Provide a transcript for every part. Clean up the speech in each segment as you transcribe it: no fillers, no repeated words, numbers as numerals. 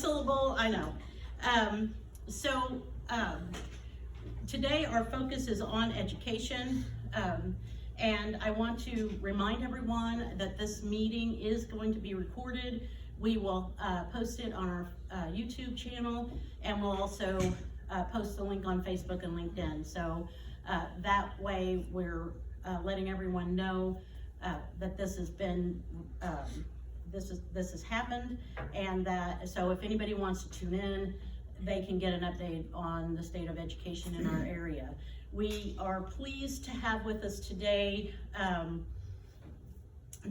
syllable, I know. Today our focus is on education, and I want to remind everyone that this meeting is going to be recorded. We will post it on our YouTube channel, and we'll also post the link on Facebook and LinkedIn. So that way we're letting everyone know that this has been this has happened, and that so if anybody wants to tune in, they can get an update on the state of education in our area. We are pleased to have with us today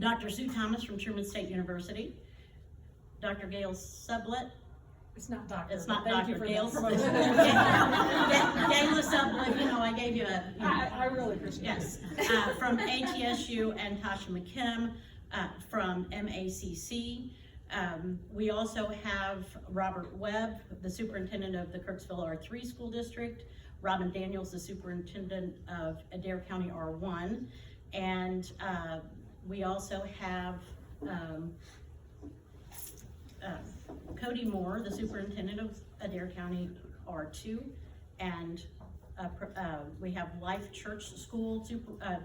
Dr. Sue Thomas from Truman State University, Dr. Gail Sublett. It's not Dr. It's not Thank Dr. you for Gail the promotion. Gail Sublett, you know, I gave you a... I really appreciate it. Yes, from ATSU, and Tasha McKim from MACC. We also have Robert Webb, the superintendent of the Kirksville R3 School District, Robin Daniels, the superintendent of Adair County R1, and we also have Cody Moore, the superintendent of Adair County R2, and we have Life Church School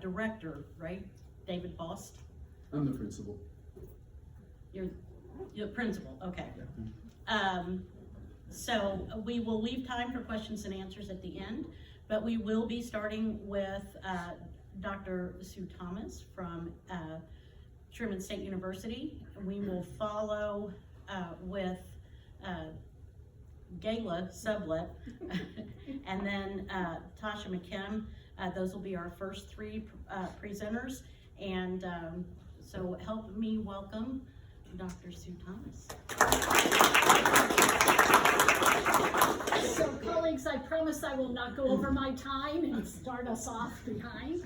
director, right? David Bost. I'm the principal. You're the principal, okay. So we will leave time for questions and answers at the end, but we will be starting with Dr. Sue Thomas from Truman State University. We will follow with Gayla Sublett and then Tasha McKim. Those will be our first three presenters, and so help me welcome Dr. Sue Thomas. So colleagues, I promise I will not go over my time and start us off behind.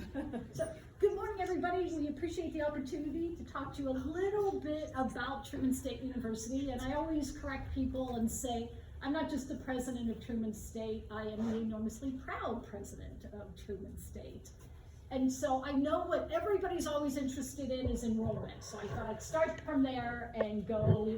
So good morning, everybody. We appreciate the opportunity to talk to you a little bit about Truman State University. And I always correct people and say, I'm not just the president of Truman State, I am the enormously proud president of Truman State. And so I know what everybody's always interested in is enrollment. So I thought I'd start from there and go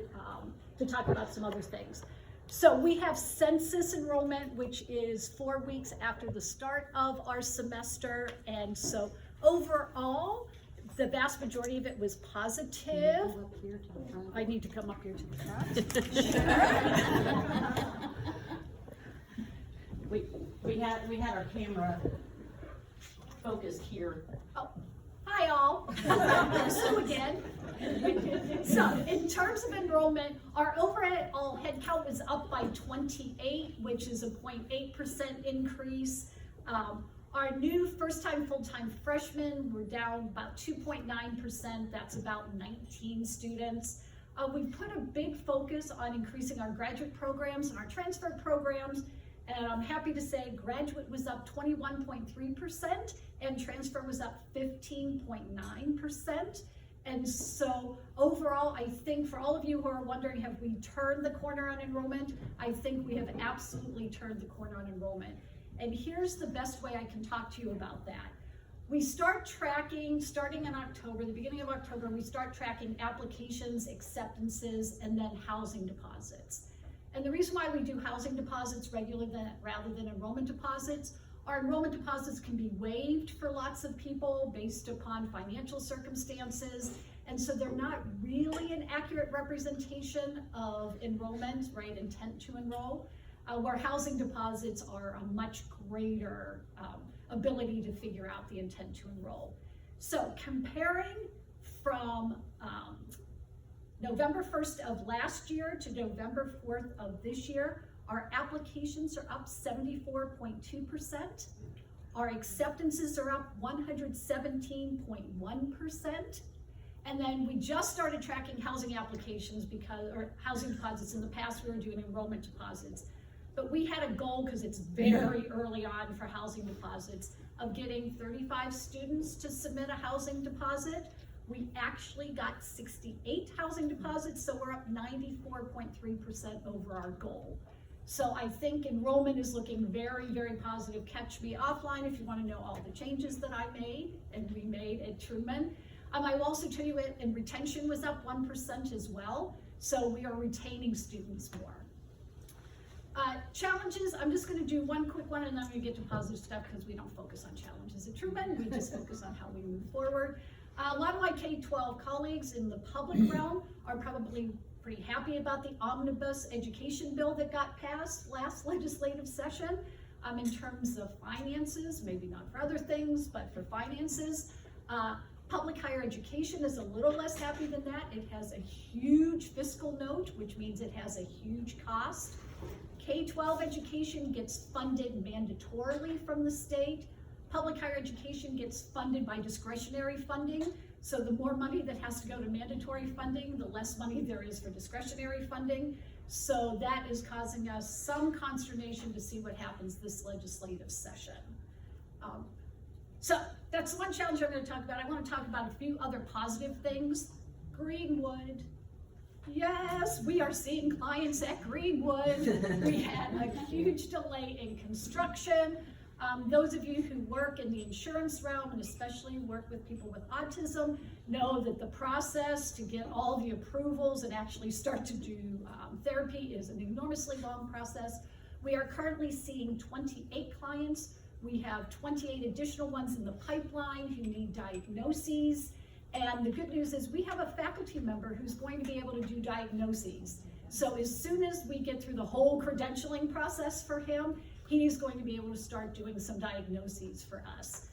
to talk about some other things. So we have census enrollment, which is 4 weeks after the start of our semester. And so overall, the vast majority of it was positive. I need to come up here to the front. we had our camera focused here. Oh, hi all. Sue again. So in terms of enrollment, our overall head count was up by 28, which is a 0.8% increase. Our new first-time full-time freshmen were down about 2.9%. That's about 19 students. We put a big focus on increasing our graduate programs and our transfer programs. And I'm happy to say graduate was up 21.3% and transfer was up 15.9%. And so overall, I think for all of you who are wondering, have we turned the corner on enrollment? I think we have absolutely turned the corner on enrollment. And here's the best way I can talk to you about that. We start tracking, starting in October, the beginning of October, we start tracking applications, acceptances, and then housing deposits. And the reason why we do housing deposits rather than enrollment deposits, our enrollment deposits can be waived for lots of people based upon financial circumstances. And so they're not really an accurate representation of enrollment, right, intent to enroll, where housing deposits are a much greater ability to figure out the intent to enroll. So comparing from November 1st of last year to November 4th of this year, our applications are up 74.2%. Our acceptances are up 117.1%. And then we just started tracking housing applications or housing deposits. In the past, we were doing enrollment deposits. But we had a goal, because it's very early on for housing deposits, of getting 35 students to submit a housing deposit. We actually got 68 housing deposits, so we're up 94.3% over our goal. So I think enrollment is looking very, very positive. Catch me offline if you want to know all the changes that I made and we made at Truman. I will also tell you, and retention was up 1% as well. So we are retaining students more. Challenges, I'm just gonna do one quick one and then I'm gonna get to positive stuff because we don't focus on challenges at Truman, we just focus on how we move forward. A lot of my K-12 colleagues in the public realm are probably pretty happy about the omnibus education bill that got passed last legislative session in terms of finances, maybe not for other things, but for finances. Public higher education is a little less happy than that. It has a huge fiscal note, which means it has a huge cost. K-12 education gets funded mandatorily from the state. Public higher education gets funded by discretionary funding. So the more money that has to go to mandatory funding, the less money there is for discretionary funding. So that is causing us some consternation to see what happens this legislative session. So that's one challenge I'm going to talk about. I want to talk about a few other positive things. Greenwood. Yes, we are seeing clients at Greenwood. We had a huge delay in construction. Those of you who work in the insurance realm and especially work with people with autism know that the process to get all the approvals and actually start to do therapy is an enormously long process. We are currently seeing 28 clients. We have 28 additional ones in the pipeline who need diagnoses. And the good news is we have a faculty member who's going to be able to do diagnoses. So as soon as we get through the whole credentialing process for him, he's going to be able to start doing some diagnoses for us.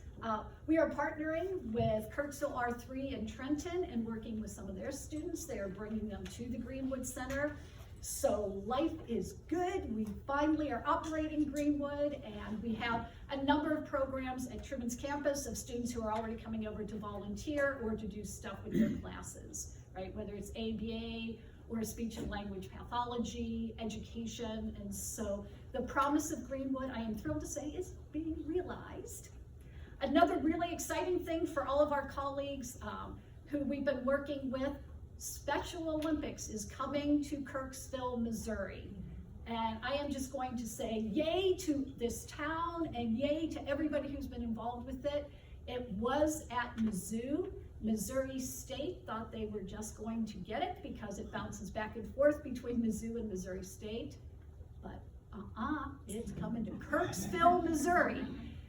We are partnering with Kirksville R3 in Trenton and working with some of their students. They are bringing them to the Greenwood Center. So life is good. We finally are operating Greenwood, and we have a number of programs at Truman's campus of students who are already coming over to volunteer or to do stuff with their classes, right? Whether it's ABA or speech and language pathology, education. And so the promise of Greenwood, I am thrilled to say, is being realized. Another really exciting thing for all of our colleagues who we've been working with, Special Olympics is coming to Kirksville, Missouri. And I am just going to say yay to this town and yay to everybody who's been involved with it. It was at Mizzou. Missouri State thought they were just going to get it because it bounces back and forth between Mizzou and Missouri State. But it's coming to Kirksville, Missouri.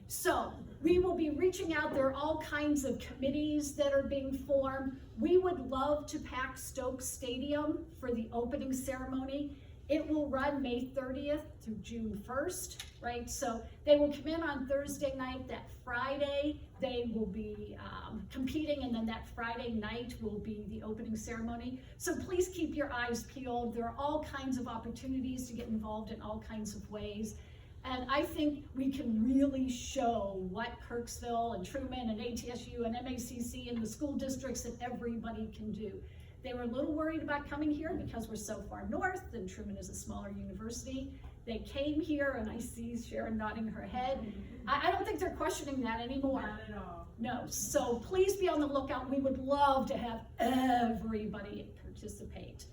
So we will be reaching out. There are all kinds of committees that are being formed. We would love to pack Stokes Stadium for the opening ceremony. It will run May 30th through June 1st, right? So they will come in on Thursday night. That Friday, they will be competing, and then that Friday night will be the opening ceremony. So please keep your eyes peeled. There are all kinds of opportunities to get involved in all kinds of ways. And I think we can really show what Kirksville and Truman and ATSU and MACC and the school districts and everybody can do. They were a little worried about coming here because we're so far north and Truman is a smaller university. They came here, and I see Sharon nodding her head. I don't think they're questioning that anymore. Not at all. No, so please be on the lookout. We would love to have everybody participate.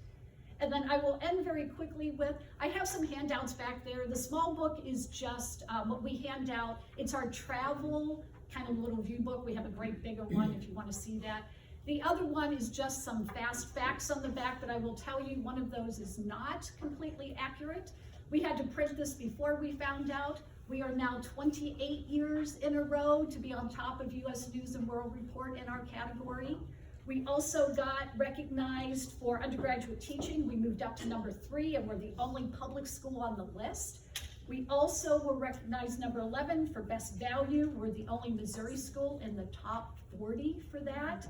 And then I will end very quickly with, I have some handouts back there. The small book is just what we hand out. It's our travel kind of little view book. We have a great bigger one if you want to see that. The other one is just some fast facts on the back, but I will tell you one of those is not completely accurate. We had to print this before we found out. We are now 28 years in a row to be on top of US News and World Report in our category. We also got recognized for undergraduate teaching. We moved up to number 3, and we're the only public school on the list. We also were recognized number 11 for best value. We're the only Missouri school in the top 40 for that.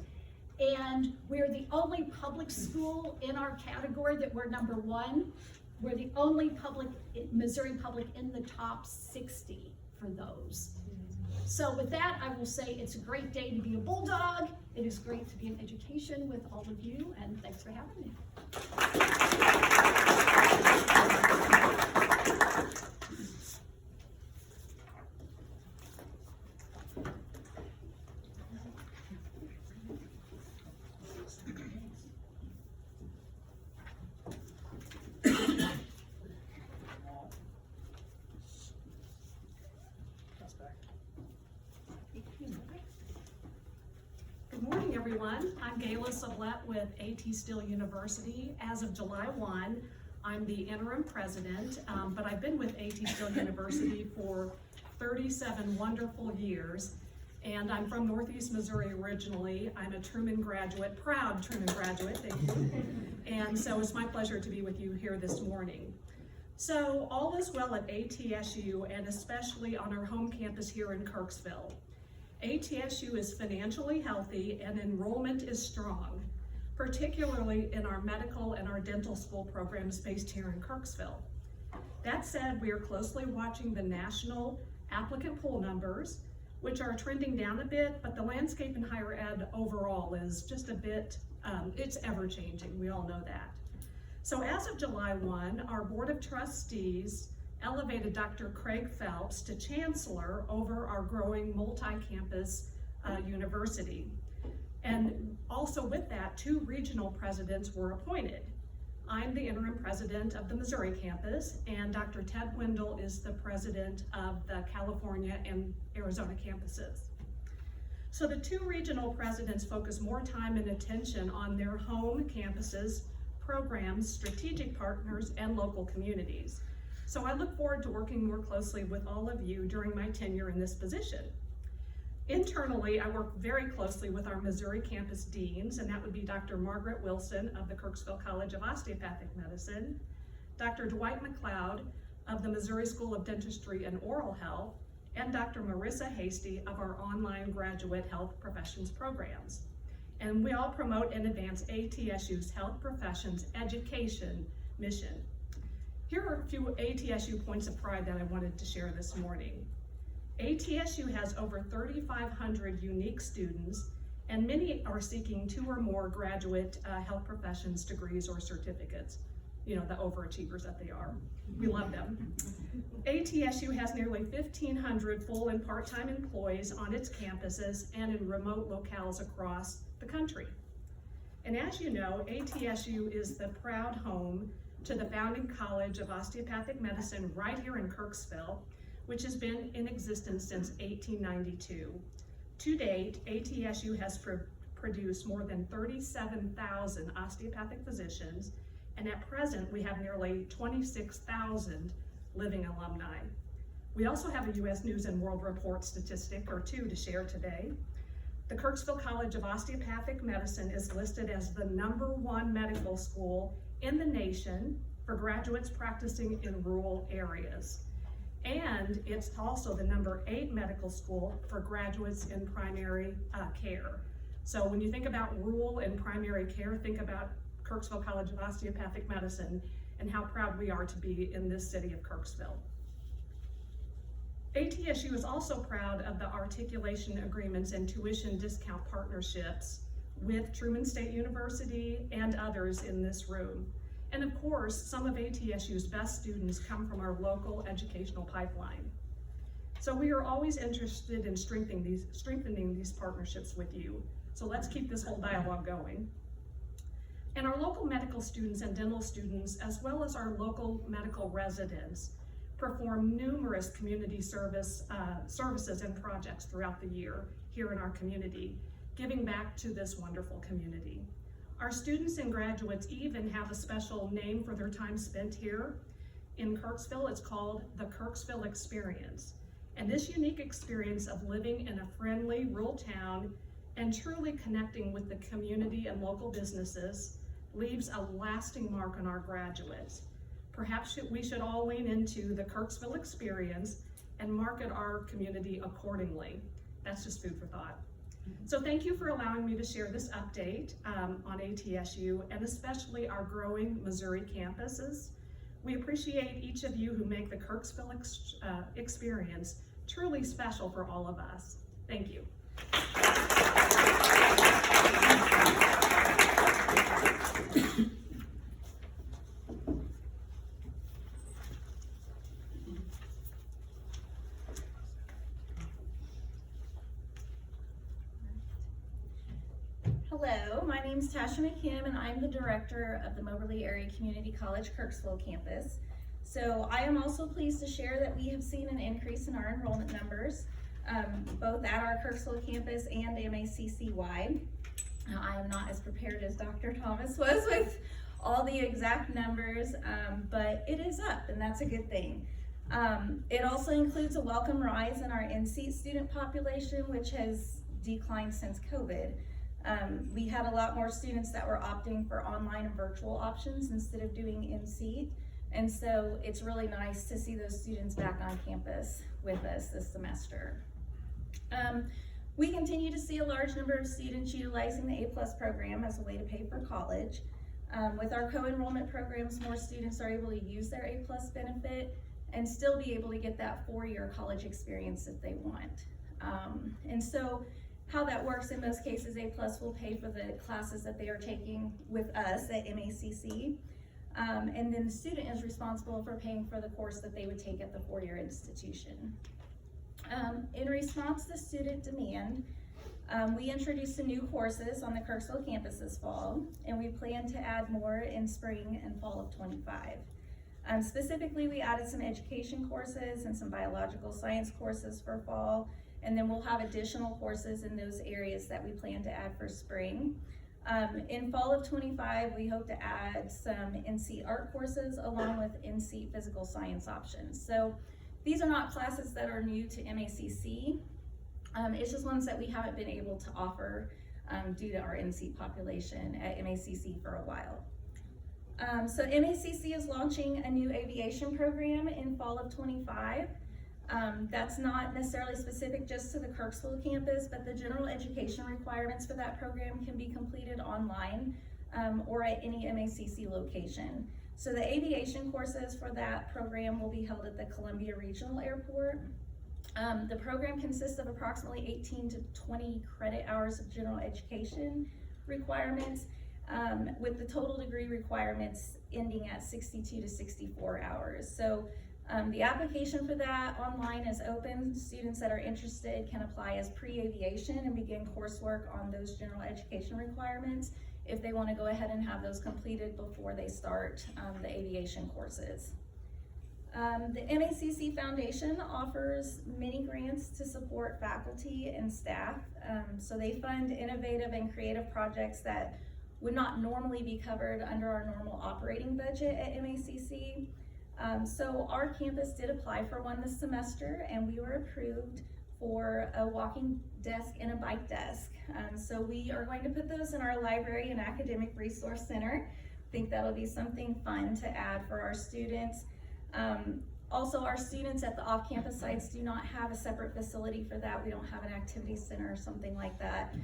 And we're the only public school in our category that we're number 1. We're the only Missouri public in the top 60 for those. So with that, I will say it's a great day to be a Bulldog. It is great to be in education with all of you, and thanks for having me. Good morning, everyone. I'm Gayla Sublette with A.T. Still University. As of July 1, I'm the interim president, but I've been with A.T. Still University for 37 wonderful years. And I'm from Northeast Missouri originally. I'm a Truman graduate, proud Truman graduate, thank you. And so it's my pleasure to be with you here this morning. So all is well at ATSU, and especially on our home campus here in Kirksville. ATSU is financially healthy and enrollment is strong, particularly in our medical and our dental school programs based here in Kirksville. That said, we are closely watching the national applicant pool numbers, which are trending down a bit, but the landscape in higher ed overall is just a bit, it's ever changing, we all know that. So as of July 1, our Board of Trustees elevated Dr. Craig Phelps to Chancellor over our growing multi-campus university. And also with that, 2 regional presidents were appointed. I'm the interim president of the Missouri campus, and Dr. Ted Wendell is the president of the California and Arizona campuses. So the 2 regional presidents focus more time and attention on their home campuses, programs, strategic partners, and local communities. So I look forward to working more closely with all of you during my tenure in this position. Internally, I work very closely with our Missouri campus deans, and that would be Dr. Margaret Wilson of the Kirksville College of Osteopathic Medicine, Dr. Dwight McLeod of the Missouri School of Dentistry and Oral Health, and Dr. Marissa Hasty of our online graduate health professions programs. And we all promote and advance ATSU's health professions education mission. Here are a few ATSU points of pride that I wanted to share this morning. ATSU has over 3,500 unique students, and many are seeking 2 or more graduate health professions degrees or certificates. You know, the overachievers that they are. We love them. ATSU has nearly 1,500 full and part-time employees on its campuses and in remote locales across the country. And as you know, ATSU is the proud home to the founding College of Osteopathic Medicine right here in Kirksville, which has been in existence since 1892. To date, ATSU has produced more than 37,000 osteopathic physicians, and at present we have nearly 26,000 living alumni. We also have a U.S. News and World Report statistic or 2 to share today. The Kirksville College of Osteopathic Medicine is listed as the #1 medical school in the nation for graduates practicing in rural areas. And it's also the #8 medical school for graduates in primary care. So when you think about rural and primary care, think about Kirksville College of Osteopathic Medicine and how proud we are to be in this city of Kirksville. ATSU is also proud of the articulation agreements and tuition discount partnerships with Truman State University and others in this room. And of course, some of ATSU's best students come from our local educational pipeline. So we are always interested in strengthening these partnerships with you. So let's keep this whole dialogue going. And our local medical students and dental students, as well as our local medical residents, perform numerous community services and projects throughout the year here in our community, giving back to this wonderful community. Our students and graduates even have a special name for their time spent here in Kirksville. It's called the Kirksville Experience. And this unique experience of living in a friendly rural town and truly connecting with the community and local businesses leaves a lasting mark on our graduates. Perhaps we should all lean into the Kirksville Experience and market our community accordingly. That's just food for thought. So thank you for allowing me to share this update on ATSU and especially our growing Missouri campuses. We appreciate each of you who make the Kirksville experience truly special for all of us. Thank you. Hello, my name is Tasha McKim and I'm the director of the Moberly Area Community College Kirksville campus. So I am also pleased to share that we have seen an increase in our enrollment numbers, both at our Kirksville campus and MACC-wide. I am not as prepared as Dr. Thomas was with all the exact numbers, but it is up, and that's a good thing. It also includes a welcome rise in our in-seat student population, which has declined since COVID. We had a lot more students that were opting for online and virtual options instead of doing in-seat, and so it's really nice to see those students back on campus with us this semester. We continue to see a large number of students utilizing the A+ program as a way to pay for college. With our co-enrollment programs, more students are able to use their A+ benefit and still be able to get that 4-year college experience if they want. And so how that works in most cases, A+ will pay for the classes that they are taking with us at MACC. And then the student is responsible for paying for the course that they would take at the 4-year institution. In response to student demand, we introduced some new courses on the Kirksville campus this fall, and we plan to add more in spring and fall of '25. Specifically, we added some education courses and some biological science courses for fall, and then we'll have additional courses in those areas that we plan to add for spring. In fall of '25, we hope to add some in-seat art courses along with in-seat physical science options. So these are not classes that are new to MACC. It's just ones that we haven't been able to offer due to our in-seat population at MACC for a while. So MACC is launching a new aviation program in fall of '25. That's not necessarily specific just to the Kirksville campus, but the general education requirements for that program can be completed online or at any MACC location. So the aviation courses for that program will be held at the Columbia Regional Airport. The program consists of approximately 18 to 20 credit hours of general education requirements, with the total degree requirements ending at 62 to 64 hours. So the application for that online is open. Students that are interested can apply as pre-aviation and begin coursework on those general education requirements if they want to go ahead and have those completed before they start the aviation courses. The MACC Foundation offers many grants to support faculty and staff. So they fund innovative and creative projects that would not normally be covered under our normal operating budget at MACC. So our campus did apply for one this semester, and we were approved for a walking desk and a bike desk. So we are going to put those in our library and academic resource center. I think that'll be something fun to add for our students. Also, our students at the off-campus sites do not have a separate facility for that. We don't have an activity center or something like that.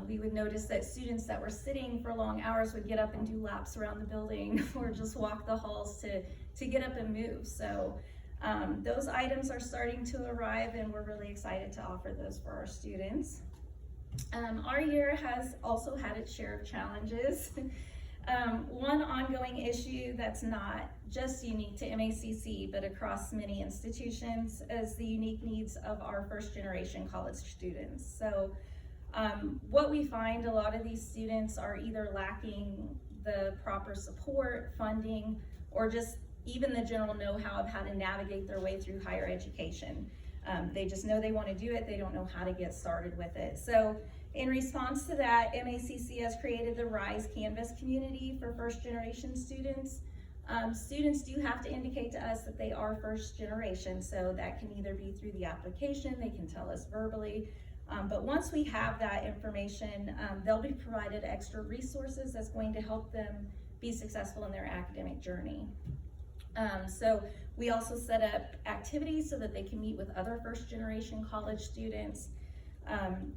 We would notice that students that were sitting for long hours would get up and do laps around the building or just walk the halls to get up and move. So those items are starting to arrive, and we're really excited to offer those for our students. Our year has also had its share of challenges. One ongoing issue that's not just unique to MACC, but across many institutions, is the unique needs of our first generation college students. So what we find, a lot of these students are either lacking the proper support, funding, or just even the general know-how of how to navigate their way through higher education. They just know they want to do it, they don't know how to get started with it. So in response to that, MACC has created the RISE Canvas community for first generation students. Students do have to indicate to us that they are first generation, so that can either be through the application, they can tell us verbally, but once we have that information, they'll be provided extra resources that's going to help them be successful in their academic journey. So we also set up activities so that they can meet with other first generation college students.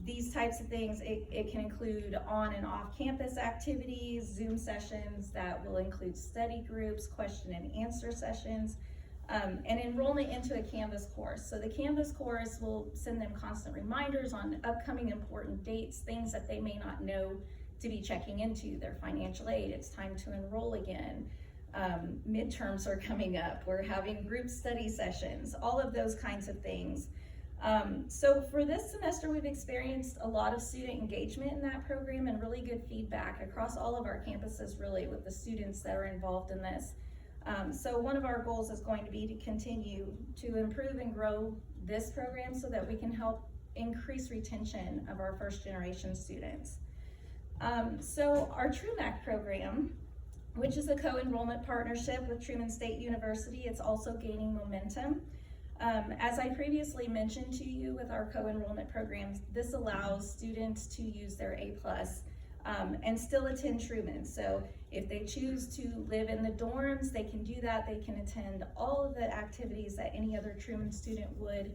These types of things, it can include on and off campus activities, Zoom sessions that will include study groups, question and answer sessions, and enrollment into a Canvas course. So the Canvas course will send them constant reminders on upcoming important dates, things that they may not know to be checking into, their financial aid, it's time to enroll again. Midterms are coming up, we're having group study sessions, all of those kinds of things. So for this semester, we've experienced a lot of student engagement in that program and really good feedback across all of our campuses, really, with the students that are involved in this. So one of our goals is going to be to continue to improve and grow this program so that we can help increase retention of our first generation students. So our TrueMac program, which is a co-enrollment partnership with Truman State University, it's also gaining momentum. As I previously mentioned to you with our co-enrollment programs, this allows students to use their A+, and still attend Truman. So if they choose to live in the dorms, they can do that. They can attend all of the activities that any other Truman student would,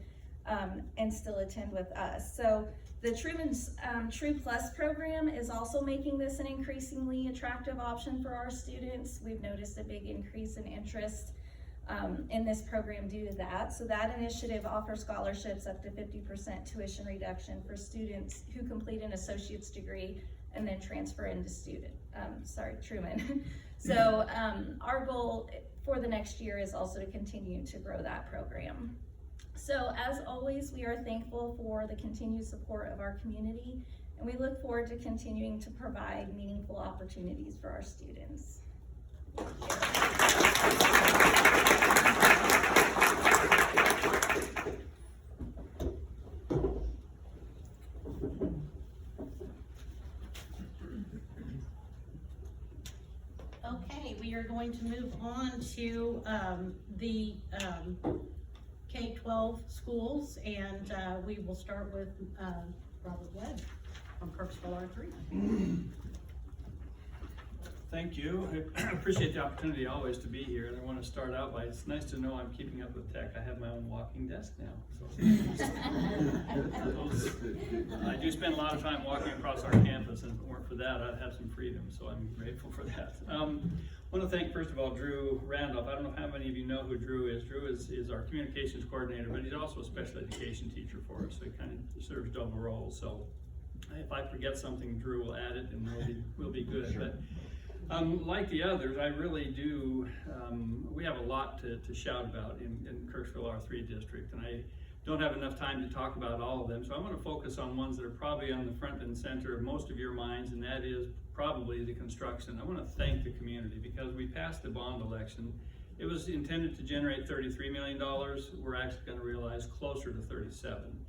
and still attend with us. So the Truman's True Plus program is also making this an increasingly attractive option for our students. We've noticed a big increase in interest in this program due to that. So that initiative offers scholarships up to 50% tuition reduction for students who complete an associate's degree and then transfer into Truman. So our goal for the next year is also to continue to grow that program. So as always, we are thankful for the continued support of our community, and we look forward to continuing to provide meaningful opportunities for our students. Okay, we are going to move on to the K-12 schools, and we will start with Robert Webb from Kirksville R3. Thank you. I appreciate the opportunity always to be here, and I want to start out by, it's nice to know I'm keeping up with tech. I have my own walking desk now. So I do spend a lot of time walking across our campus, and if it weren't for that, I'd have some freedom, so I'm grateful for that. I want to thank, first of all, Drew Randolph. I don't know how many of you know who Drew is. Drew is our communications coordinator, but he's also a special education teacher for us, so he kind of serves double roles. So if I forget something, Drew will add it, and we'll be good. Sure. But like the others, I really do, we have a lot to shout about in Kirksville R3 district, and I don't have enough time to talk about all of them, so I want to focus on ones that are probably on the front and center of most of your minds, and that is probably the construction. I want to thank the community because we passed the bond election. It was intended to generate $33 million. We're actually going to realize closer to 37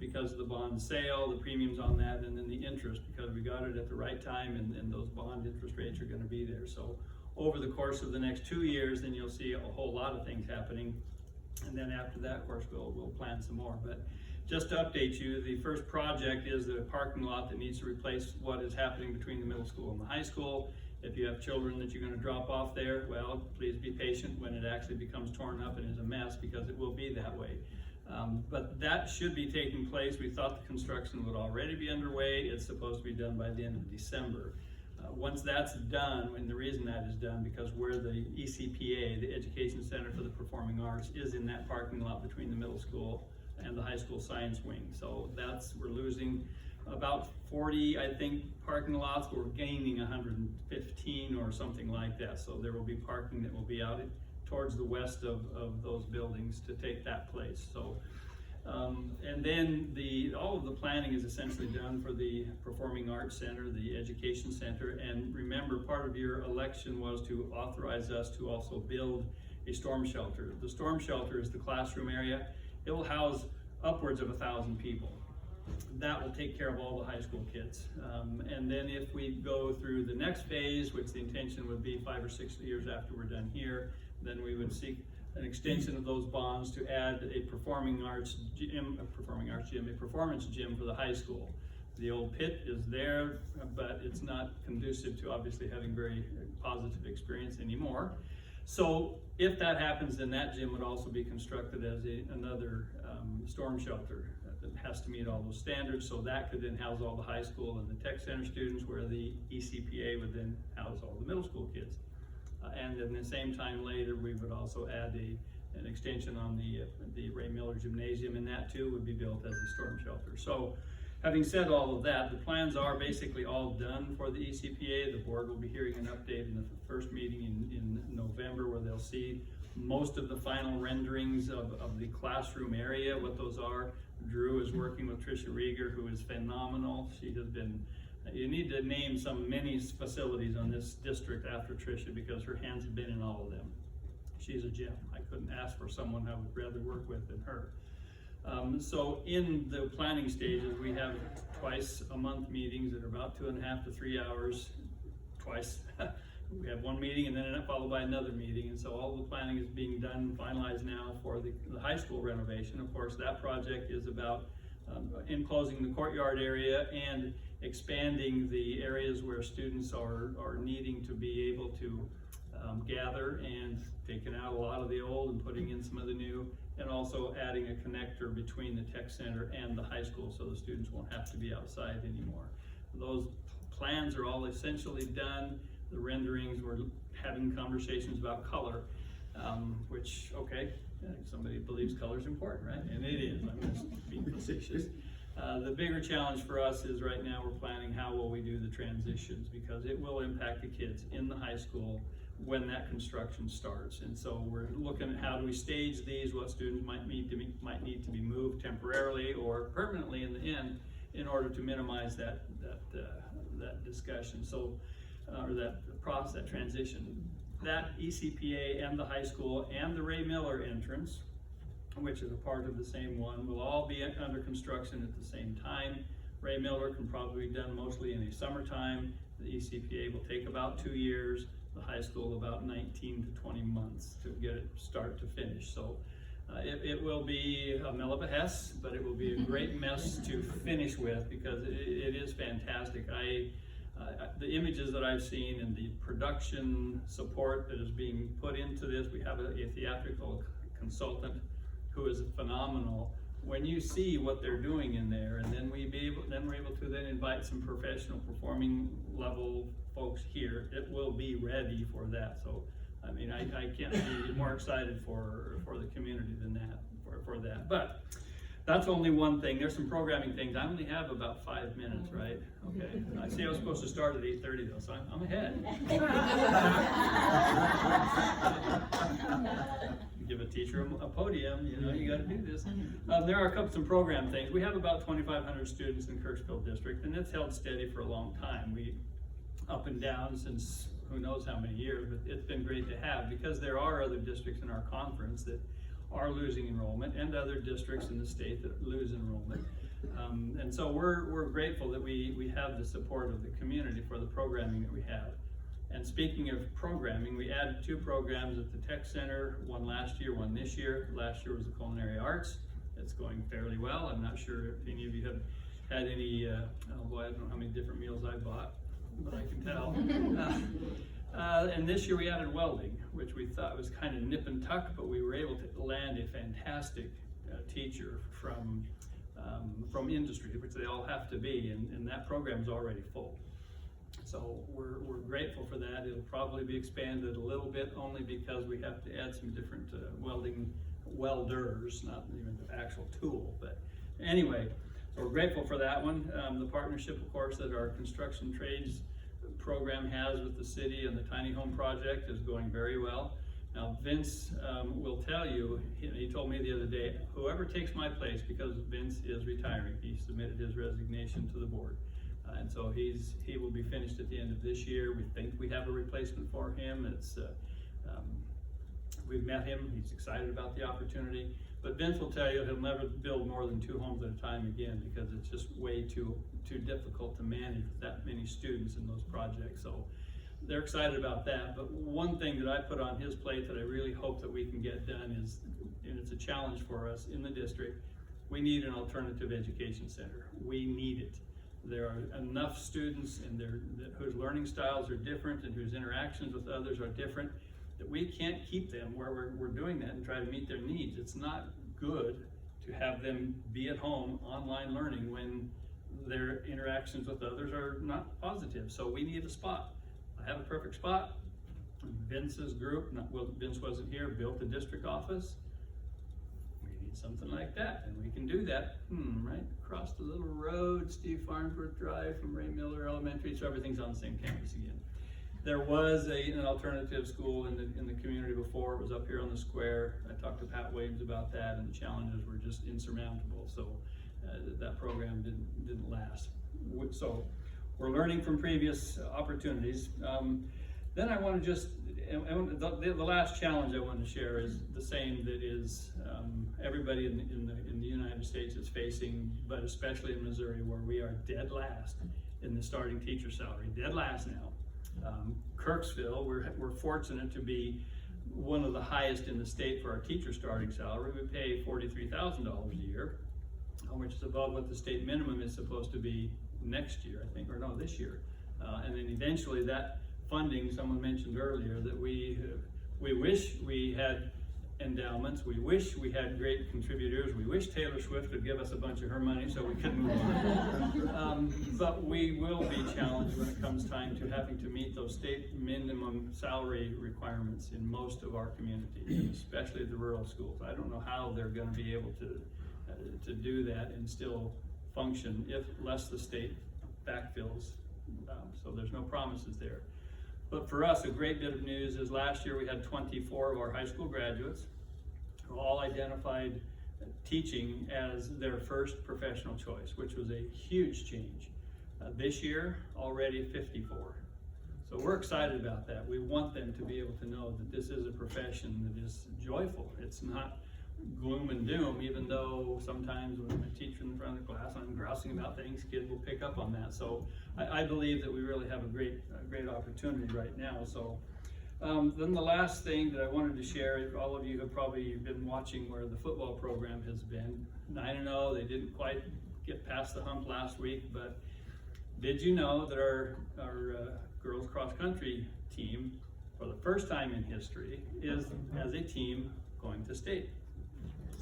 because of the bond sale, the premiums on that, and then the interest, because we got it at the right time, and those bond interest rates are going to be there. So over the course of the next 2 years, then you'll see a whole lot of things happening. And then after that, of course, we'll plan some more. But just to update you, the first project is the parking lot that needs to replace what is happening between the middle school and the high school. If you have children that you're going to drop off there, well, please be patient when it actually becomes torn up and is a mess, because it will be that way. But that should be taking place. We thought the construction would already be underway. It's supposed to be done by the end of December. Once that's done, and the reason that is done, because where the ECPA, the Education Center for the Performing Arts, is in that parking lot between the middle school and the high school science wing. So we're losing about 40, I think, parking lots. We're gaining 115 or something like that. So there will be parking that will be out towards the west of those buildings to take that place. So, and then all of the planning is essentially done for the Performing Arts Center, the Education Center. And remember, part of your election was to authorize us to also build a storm shelter. The storm shelter is the classroom area. It will house upwards of 1,000 people. That will take care of all the high school kids. And then if we go through the next phase, which the intention would be 5 or 6 years after we're done here, then we would seek an extension of those bonds to add a performance gym for the high school. The old pit is there, but it's not conducive to obviously having very positive experience anymore. So if that happens, then that gym would also be constructed as another storm shelter that has to meet all those standards. So that could then house all the high school and the tech center students, where the ECPA would then house all the middle school kids. And at the same time later, we would also add an extension on the Ray Miller Gymnasium, and that too would be built as a storm shelter. So having said all of that, the plans are basically all done for the ECPA. The board will be hearing an update in the first meeting in November, where they'll see most of the final renderings of the classroom area, what those are. Drew is working with Tricia Rieger, who is phenomenal. She has been, you need to name many facilities on this district after Tricia, because her hands have been in all of them. She's a gem. I couldn't ask for someone I would rather work with than her. So in the planning stages, we have twice a month meetings that are about 2.5 to 3 hours, twice. We have one meeting and then followed by another meeting, and so all the planning is being done, finalized now for the high school renovation. Of course, that project is about enclosing the courtyard area and expanding the areas where students are needing to be able to gather, and taking out a lot of the old and putting in some of the new, and also adding a connector between the tech center and the high school so the students won't have to be outside anymore. Those plans are all essentially done. The renderings, we're having conversations about color, which, okay, somebody believes color is important, right? And it is, I'm just being facetious. The bigger challenge for us is right now we're planning how will we do the transitions, because it will impact the kids in the high school when that construction starts. And so we're looking at how do we stage these, what students might need to be moved temporarily or permanently in the end in order to minimize that discussion. So, or that process, that transition. That ECPA and the high school and the Ray Miller entrance, which is a part of the same one, will all be under construction at the same time. Ray Miller can probably be done mostly in the summertime. The ECPA will take about 2 years. The high school about 19 to 20 months to get it start to finish. So it will be a mill of a hess, but it will be a great mess to finish with, because it is fantastic. The images that I've seen and the production support that is being put into this, we have a theatrical consultant who is phenomenal. When you see what they're doing in there, and then we're able to then invite some professional performing level folks here, it will be ready for that. So, I mean, I can't be more excited for the community than that, for that. But that's only one thing. There's some programming things. I only have about 5 minutes, right? Okay. I see I was supposed to start at 8:30 though, so I'm ahead. Give a teacher a podium, you know, you got to do this. There are some program things. We have about 2,500 students in Kirksville District, and it's held steady for a long time. We up and down since who knows how many years, but it's been great to have, because there are other districts in our conference that are losing enrollment, and other districts in the state that lose enrollment. And so we're grateful that we have the support of the community for the programming that we have. And speaking of programming, we added 2 programs at the Tech Center, one last year, one this year. Last year was the Culinary Arts. It's going fairly well. I'm not sure if any of you have had any, oh boy, I don't know how many different meals I bought, but I can tell. And this year we added welding, which we thought was kind of nip and tuck, but we were able to land a fantastic teacher from industry, which they all have to be, and that program's already full. So we're grateful for that. It'll probably be expanded a little bit, only because we have to add some different welders, not even the actual tool. But anyway, so we're grateful for that one. The partnership, of course, that our construction trades program has with the city and the Tiny Home Project is going very well. Now Vince will tell you, he told me the other day, whoever takes my place, because Vince is retiring, he submitted his resignation to the board. And so he will be finished at the end of this year. We think we have a replacement for him. We've met him, he's excited about the opportunity. But Vince will tell you he'll never build more than 2 homes at a time again, because it's just way too difficult to manage with that many students in those projects. So they're excited about that. But one thing that I put on his plate that I really hope that we can get done is, and it's a challenge for us in the district, we need an alternative education center. We need it. There are enough students and whose learning styles are different and whose interactions with others are different, that we can't keep them where we're doing that and try to meet their needs. It's not good to have them be at home online learning when their interactions with others are not positive. So we need a spot. I have a perfect spot. Vince's group, Vince wasn't here, built a district office. We need something like that, and we can do that right across the little road, Steve Farnsworth Drive from Ray Miller Elementary, so everything's on the same campus again. There was an alternative school in the community before. It was up here on the square. I talked to Pat Williams about that, and the challenges were just insurmountable. So that program didn't last. So we're learning from previous opportunities. Then I want to just, and the last challenge I want to share is the same that is everybody in the United States is facing, but especially in Missouri, where we are dead last in the starting teacher salary, dead last now. Kirksville, we're fortunate to be one of the highest in the state for our teacher starting salary. We pay $43,000 a year, which is above what the state minimum is supposed to be next year, I think, or no, this year. And then eventually that funding, someone mentioned earlier, that we wish we had endowments, we wish we had great contributors, we wish Taylor Swift would give us a bunch of her money so we could move on. But we will be challenged when it comes time to having to meet those state minimum salary requirements in most of our communities, especially the rural schools. I don't know how they're going to be able to do that and still function unless the state backfills. So there's no promises there. But for us, a great bit of news is last year we had 24 of our high school graduates who all identified teaching as their first professional choice, which was a huge change. This year, already 54. So we're excited about that. We want them to be able to know that this is a profession that is joyful. It's not gloom and doom, even though sometimes when I'm a teacher in the front of the class, I'm grousing about things, kids will pick up on that. So I believe that we really have a great opportunity right now. So then the last thing that I wanted to share, all of you have probably been watching where the football program has been. 9-0, they didn't quite get past the hump last week, but did you know that our girls cross country team, for the first time in history, is as a team going to state?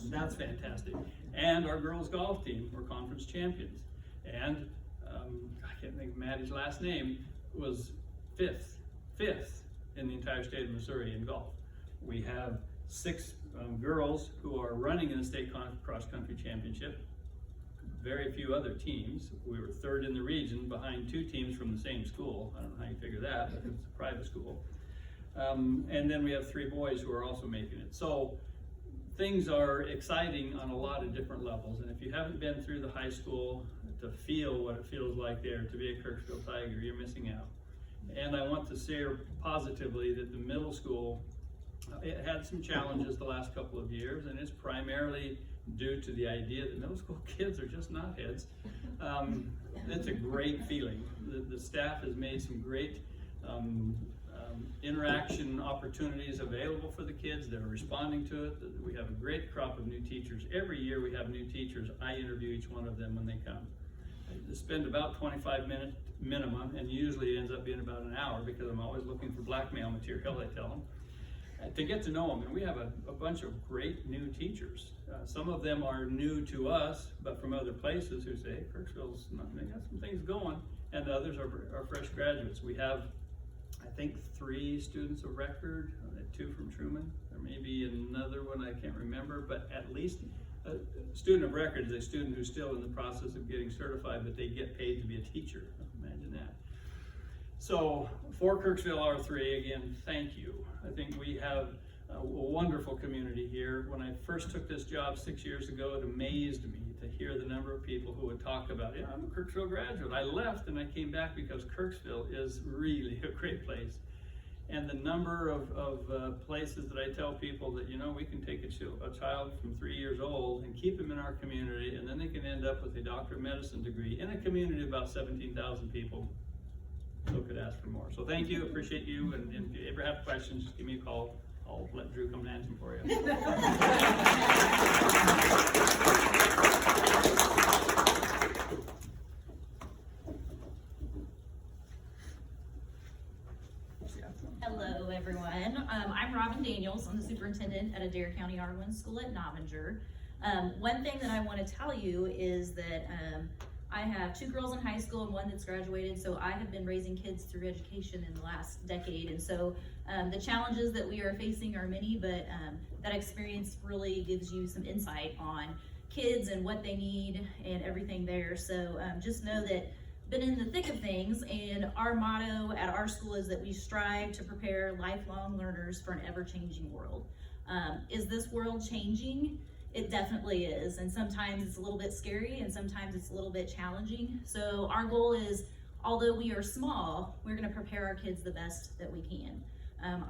That's fantastic. And our girls golf team were conference champions. And I can't think of Maddie's last name, was fifth in the entire state of Missouri in golf. We have 6 girls who are running in the state cross country championship. Very few other teams. We were 3rd in the region behind 2 teams from the same school. I don't know how you figure that, but it's a private school. And then we have 3 boys who are also making it. So things are exciting on a lot of different levels, and if you haven't been through the high school to feel what it feels like there to be a Kirksville Tiger, you're missing out. And I want to say positively that the middle school, it had some challenges the last couple of years, and it's primarily due to the idea that middle school kids are just not heads. It's a great feeling. The staff has made some great interaction opportunities available for the kids. They're responding to it. We have a great crop of new teachers. Every year we have new teachers. I interview each one of them when they come. I spend about 25 minutes minimum, and usually it ends up being about an hour because I'm always looking for blackmail material, I tell them, to get to know them. And we have a bunch of great new teachers. Some of them are new to us, but from other places who say, hey, Kirksville's they got some things going, and the others are fresh graduates. We have, I think, 3 students of record, 2 from Truman. There may be another one I can't remember, but at least a student of record is a student who's still in the process of getting certified, but they get paid to be a teacher. Imagine that. So for Kirksville R3, again, thank you. I think we have a wonderful community here. When I first took this job 6 years ago, it amazed me to hear the number of people who would talk about, yeah, I'm a Kirksville graduate. I left and I came back because Kirksville is really a great place. And the number of places that I tell people that, you know, we can take a child from 3 years old and keep them in our community, and then they can end up with a Doctor of Medicine degree in a community of about 17,000 people. So could ask for more. So thank you, appreciate you, and if you ever have questions, just give me a call. I'll let Drew come and answer them for you. Hello, everyone. I'm Robin Daniels. I'm the superintendent at Adair County R1 School at Novinger. One thing that I want to tell you is that I have 2 girls in high school and 1 that's graduated, so I have been raising kids through education in the last decade, and so the challenges that we are facing are many, but that experience really gives you some insight on kids and what they need and everything there. So just know that been in the thick of things, and our motto at our school is that we strive to prepare lifelong learners for an ever-changing world. Is this world changing? It definitely is, and sometimes it's a little bit scary and sometimes it's a little bit challenging. So our goal is although we are small, we're gonna prepare our kids the best that we can.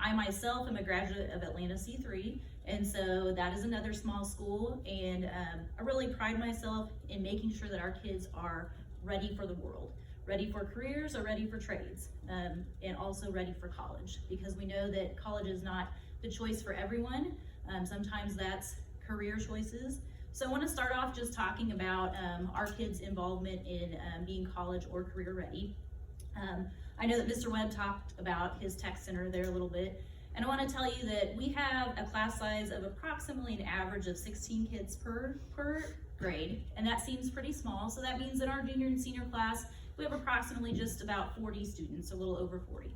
I myself am a graduate of Atlanta C3, and so that is another small school, and I really pride myself in making sure that our kids are ready for the world, ready for careers or ready for trades, and also ready for college, because we know that college is not the choice for everyone. Sometimes that's career choices. So I want to start off just talking about our kids' involvement in being college or career ready. I know that Mr. Webb talked about his tech center there a little bit, and I want to tell you that we have a class size of approximately an average of 16 kids per grade, and that seems pretty small. So that means that our junior and senior class, we have approximately just about 40 students, a little over 40.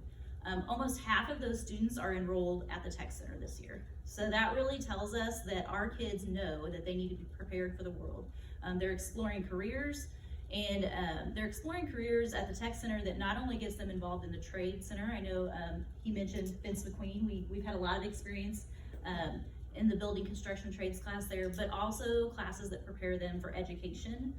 Almost half of those students are enrolled at the tech center this year. So that really tells us that our kids know that they need to be prepared for the world. They're exploring careers, and they're exploring careers at the tech center that not only gets them involved in the trade center. I know he mentioned Vince McQueen. We've had a lot of experience in the building construction trades class there, but also classes that prepare them for education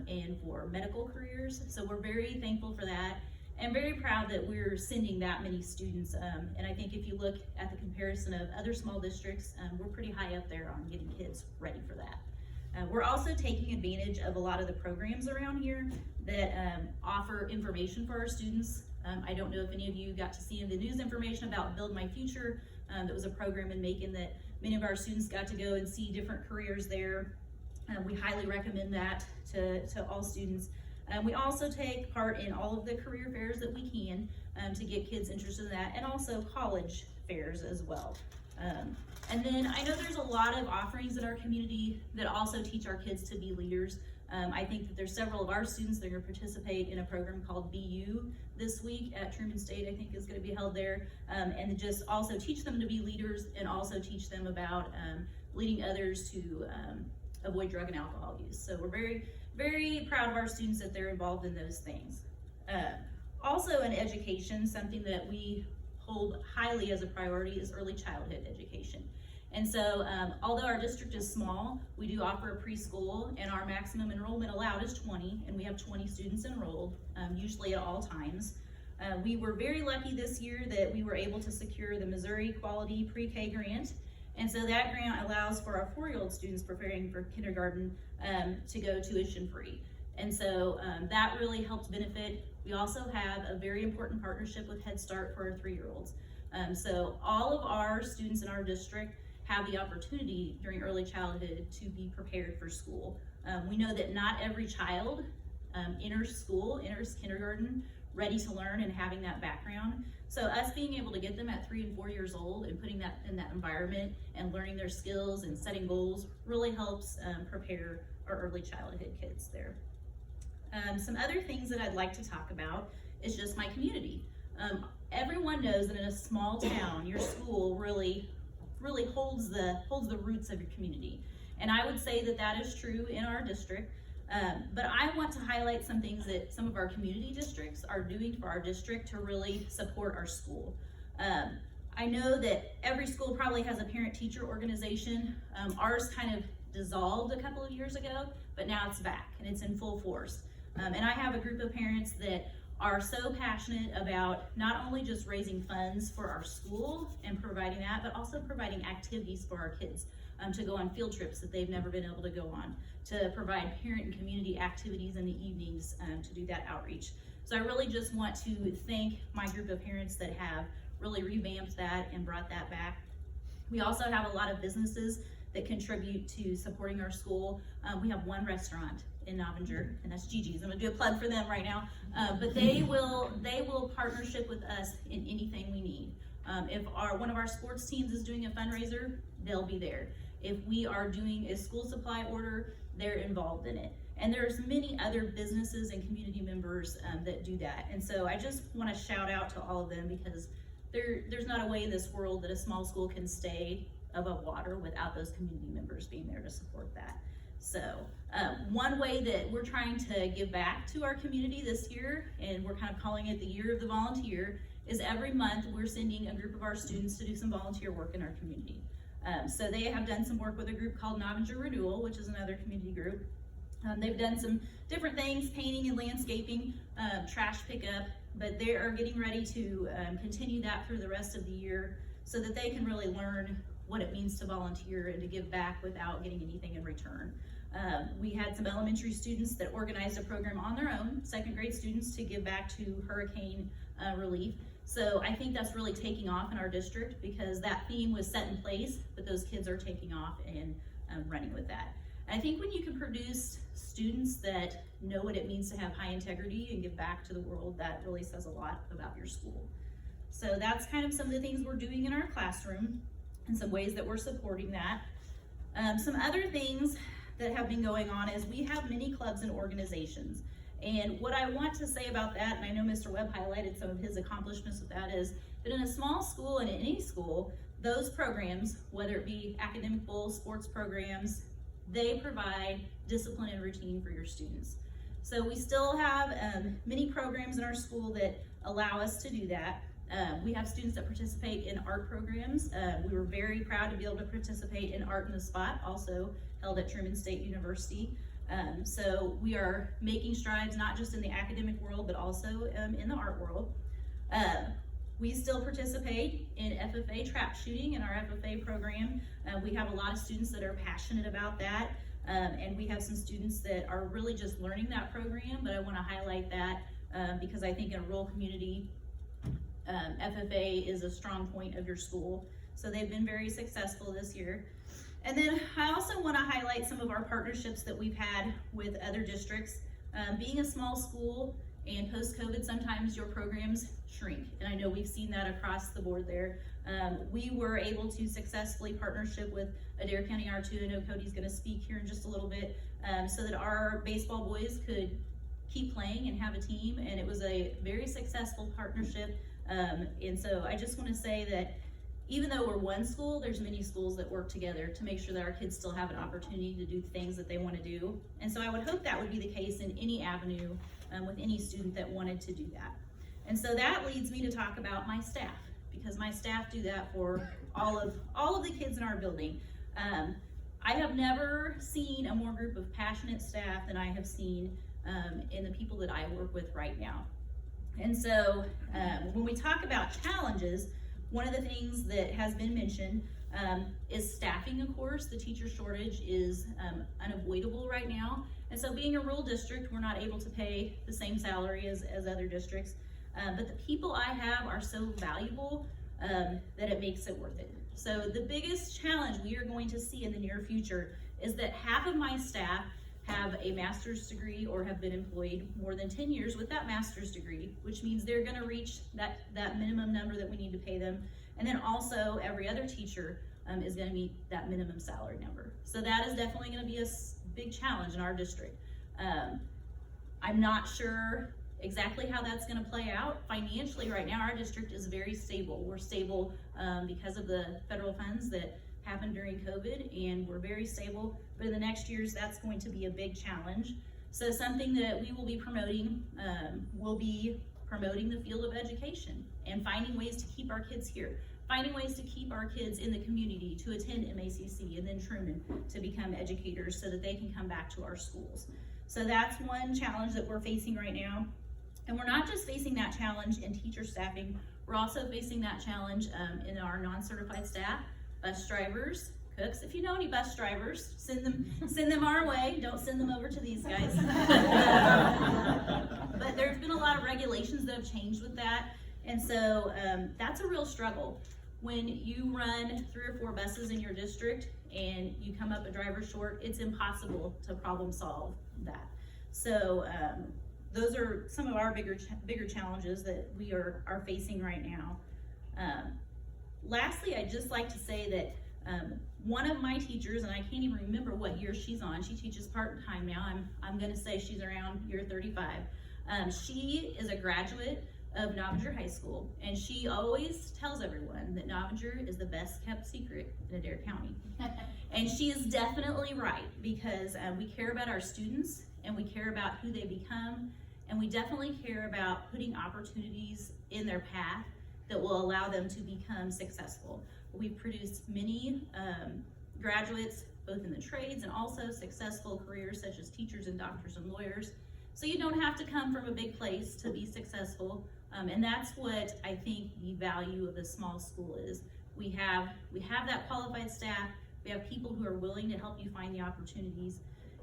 and for medical careers. So we're very thankful for that, and very proud that we're sending that many students. And I think if you look at the comparison of other small districts, we're pretty high up there on getting kids ready for that. We're also taking advantage of a lot of the programs around here that offer information for our students. I don't know if any of you got to see the news information about Build My Future. That was a program in Macon that many of our students got to go and see different careers there. We highly recommend that to all students. We also take part in all of the career fairs that we can to get kids interested in that, and also college fairs as well. And then I know there's a lot of offerings in our community that also teach our kids to be leaders. I think that there's several of our students that are going to participate in a program called BU this week at Truman State, I think is going to be held there, and just also teach them to be leaders, and also teach them about leading others to avoid drug and alcohol use. So we're very, very proud of our students that they're involved in those things. Also in education, something that we hold highly as a priority is early childhood education. And so although our district is small, we do offer a preschool, and our maximum enrollment allowed is 20, and we have 20 students enrolled, usually at all times. We were very lucky this year that we were able to secure the Missouri Quality Pre-K grant. And so that grant allows for our 4-year-old students preparing for kindergarten to go tuition free. And so that really helped benefit. We also have a very important partnership with Head Start for our 3-year-olds. So all of our students in our district have the opportunity during early childhood to be prepared for school. We know that not every child enters kindergarten ready to learn and having that background. So us being able to get them at 3 and 4 years old and putting that in that environment and learning their skills and setting goals really helps prepare our early childhood kids there. Some other things that I'd like to talk about is just my community. Everyone knows that in a small town, your school really holds the roots of your community. And I would say that that is true in our district. But I want to highlight some things that some of our community districts are doing for our district to really support our school. I know that every school probably has a parent-teacher organization. Ours kind of dissolved a couple of years ago, but now it's back and it's in full force. And I have a group of parents that are so passionate about not only just raising funds for our school and providing that, but also providing activities for our kids to go on field trips that they've never been able to go on, to provide parent and community activities in the evenings to do that outreach. So I really just want to thank my group of parents that have really revamped that and brought that back. We also have a lot of businesses that contribute to supporting our school. We have one restaurant in Novinger, and that's Gigi's. I'm gonna do a plug for them right now. But they will partnership with us in anything we need. If one of our sports teams is doing a fundraiser, they'll be there. If we are doing a school supply order, they're involved in it. And there's many other businesses and community members that do that. And so I just wanna shout out to all of them, because there's not a way in this world that a small school can stay above water without those community members being there to support that. So one way that we're trying to give back to our community this year, and we're kind of calling it the Year of the Volunteer, is every month we're sending a group of our students to do some volunteer work in our community. So they have done some work with a group called Novinger Renewal, which is another community group. They've done some different things, painting and landscaping, trash pickup, but they are getting ready to continue that through the rest of the year so that they can really learn what it means to volunteer and to give back without getting anything in return. We had some elementary students that organized a program on their own, second grade students, to give back to hurricane relief. So I think that's really taking off in our district because that theme was set in place, but those kids are taking off and running with that. I think when you can produce students that know what it means to have high integrity and give back to the world, that really says a lot about your school. So that's kind of some of the things we're doing in our classroom and some ways that we're supporting that. Some other things that have been going on is we have many clubs and organizations. And what I want to say about that, and I know Mr. Webb highlighted some of his accomplishments with that, is that in a small school and in any school, those programs, whether it be academic bowl, sports programs, they provide discipline and routine for your students. So we still have many programs in our school that allow us to do that. We have students that participate in art programs. We were very proud to be able to participate in Art in the Spot, also held at Truman State University. So we are making strides not just in the academic world, but also in the art world. We still participate in FFA trap shooting in our FFA program. We have a lot of students that are passionate about that. And we have some students that are really just learning that program, but I want to highlight that because I think in a rural community, FFA is a strong point of your school. So they've been very successful this year. And then I also want to highlight some of our partnerships that we've had with other districts. Being a small school and post-COVID, sometimes your programs shrink. And I know we've seen that across the board there. We were able to successfully partnership with Adair County R2. I know Cody's going to speak here in just a little bit, so that our baseball boys could keep playing and have a team. And it was a very successful partnership. And so I just want to say that even though we're one school, there's many schools that work together to make sure that our kids still have an opportunity to do things that they want to do. And so I would hope that would be the case in any avenue with any student that wanted to do that. And so that leads me to talk about my staff, because my staff do that for all of the kids in our building. I have never seen a more group of passionate staff than I have seen in the people that I work with right now. And so when we talk about challenges, one of the things that has been mentioned is staffing, of course. The teacher shortage is unavoidable right now. And so being a rural district, we're not able to pay the same salary as other districts. But the people I have are so valuable that it makes it worth it. So the biggest challenge we are going to see in the near future is that half of my staff have a master's degree or have been employed more than 10 years with that master's degree, which means they're going to reach that minimum number that we need to pay them. And then also every other teacher is going to meet that minimum salary number. So that is definitely going to be a big challenge in our district. I'm not sure exactly how that's going to play out. Financially right now, our district is very stable. We're stable because of the federal funds that happened during COVID, and we're very stable, but in the next years, that's going to be a big challenge. So something that we will be promoting the field of education and finding ways to keep our kids here, finding ways to keep our kids in the community to attend MACC and then Truman to become educators so that they can come back to our schools. So that's one challenge that we're facing right now. And we're not just facing that challenge in teacher staffing, we're also facing that challenge in our non-certified staff, bus drivers, cooks. If you know any bus drivers, send them our way. Don't send them over to these guys. But there's been a lot of regulations that have changed with that. And so that's a real struggle. When you run 3 or 4 buses in your district and you come up a driver short, it's impossible to problem solve that. So those are some of our bigger challenges that we are facing right now. Lastly, I'd just like to say that one of my teachers, and I can't even remember what year she's on, she teaches part-time now, I'm gonna say she's around year 35. She is a graduate of Novinger High School, and she always tells everyone that Novinger is the best kept secret in Adair County. And she is definitely right, because we care about our students, and we care about who they become, and we definitely care about putting opportunities in their path that will allow them to become successful. We've produced many graduates both in the trades and also successful careers such as teachers and doctors and lawyers. So you don't have to come from a big place to be successful. And that's what I think the value of a small school is. We have that qualified staff. We have people who are willing to help you find the opportunities.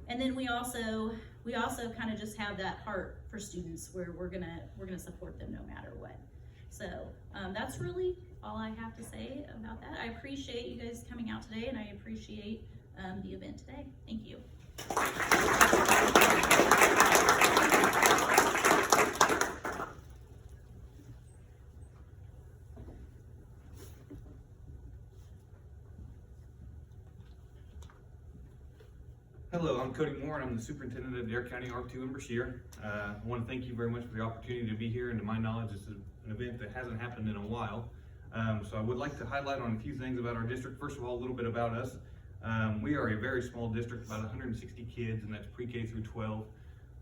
And then we also kind of just have that heart for students where we're gonna support them no matter what. So that's really all I have to say about that. I appreciate you guys coming out today, and I appreciate the event today. Thank you. Hello, I'm Cody Moore, and I'm the superintendent of Dare County ARC 2 in Brashear. I want to thank you very much for the opportunity to be here, and to my knowledge, this is an event that hasn't happened in a while. So I would like to highlight on a few things about our district. First of all, a little bit about us. We are a very small district, about 160 kids, and that's pre-K through 12.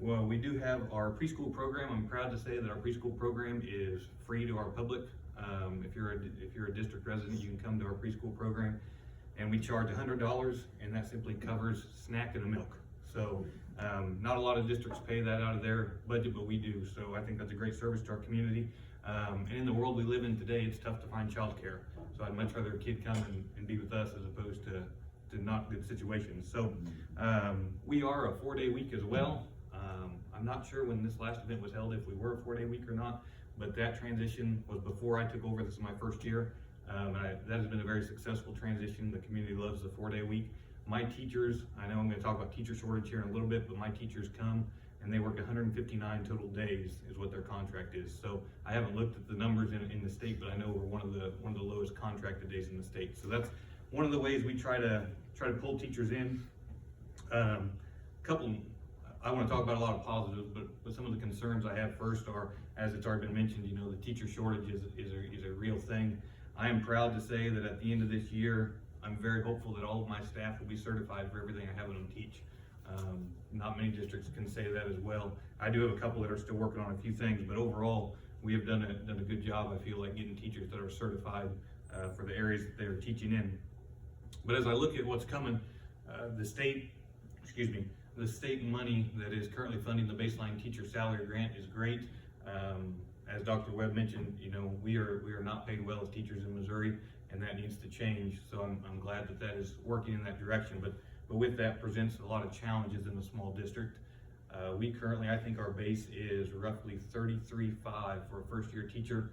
Well, we do have our preschool program. I'm proud to say that our preschool program is free to our public. If you're a district resident, you can come to our preschool program. And we charge $100, and that simply covers snack and a milk. So not a lot of districts pay that out of their budget, but we do. So I think that's a great service to our community. And in the world we live in today, it's tough to find childcare. So I'd much rather a kid come and be with us as opposed to not good situations. So we are a 4-day week as well. I'm not sure when this last event was held, if we were a 4-day week or not, but that transition was before I took over. This is my first year. That has been a very successful transition. The community loves the 4-day week. My teachers, I know I'm going to talk about teacher shortage here in a little bit, but my teachers come and they work 159 total days is what their contract is. So I haven't looked at the numbers in the state, but I know we're one of the lowest contracted days in the state. So that's one of the ways we try to pull teachers in. I want to talk about a lot of positives, but some of the concerns I have first are, as it's already been mentioned, the teacher shortage is a real thing. I am proud to say that at the end of this year, I'm very hopeful that all of my staff will be certified for everything I have them teach. Not many districts can say that as well. I do have a couple that are still working on a few things, but overall, we have done a good job, I feel like, getting teachers that are certified for the areas that they're teaching in. But as I look at what's coming, the state money that is currently funding the baseline teacher salary grant is great. As Dr. Webb mentioned, we are not paid well as teachers in Missouri, and that needs to change. So I'm glad that is working in that direction. But with that presents a lot of challenges in the small district. We currently, I think our base is roughly $33,500 for a first-year teacher.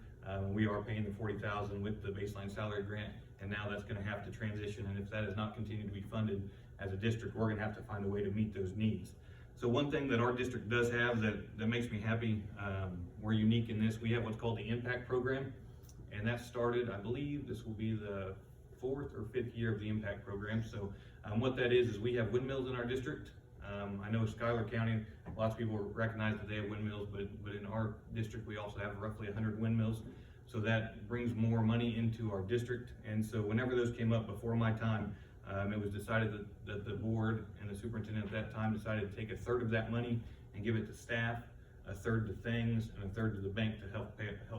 We are paying the $40,000 with the baseline salary grant, and now that's going to have to transition. And if that is not continued to be funded as a district, we're going to have to find a way to meet those needs. So one thing that our district does have that makes me happy, we're unique in this, we have what's called the Impact Program, and that started, I believe this will be the 4th or 5th year of the Impact Program. So what that is we have windmills in our district. I know Schuyler County, lots of people recognize that they have windmills, but in our district we also have roughly 100 windmills. So that brings more money into our district, and so whenever those came up before my time, it was decided that the board and the superintendent at that time decided to take 1/3 of that money and give it to staff, 1/3 to things, and 1/3 to the bank to help